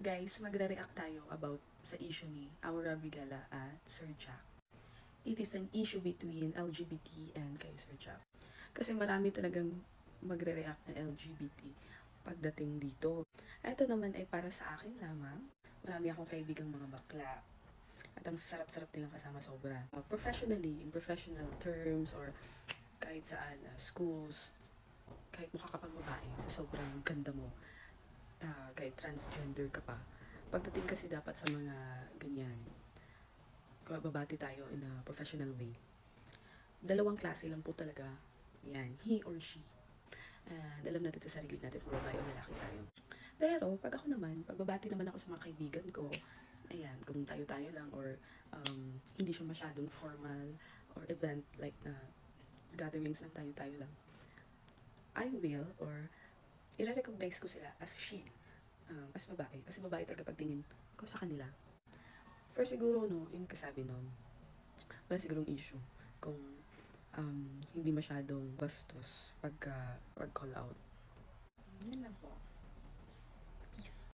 Guys, magre-react tayo about sa issue ni Aura Bigala at Sir Jack. It is an issue between LGBT and kay Sir Jack. Kasi marami talagang magre-react na LGBT pagdating dito. Ito naman ay para sa akin lamang. Marami akong kaibigang mga bakla. At ang sarap-sarap nilang kasama sobra. Professionally, in professional terms or kahit saan, schools, kahit mukha ka pang babae, sa sobrang ganda mo, kahit transgender ka pa. Pagdating kasi dapat sa mga ganyan, babati tayo in a professional way. Dalawang klase lang po talaga yan, he or she. And alam natin sa sarili natin kung babae o lalaki tayo. Pero pag ako naman, pagbabati naman ako sa mga kaibigan ko, ayan, kung tayo-tayo lang or hindi siya masyadong formal or event like gatherings lang tayo-tayo lang, I will or i-recognize ko sila as she, as babae. Kasi babae talaga pagtingin ko sa kanila. First siguro, no, yung kasabi nun, wala sigurong issue kung hindi masyadong bastos pag call out. Yun lang po.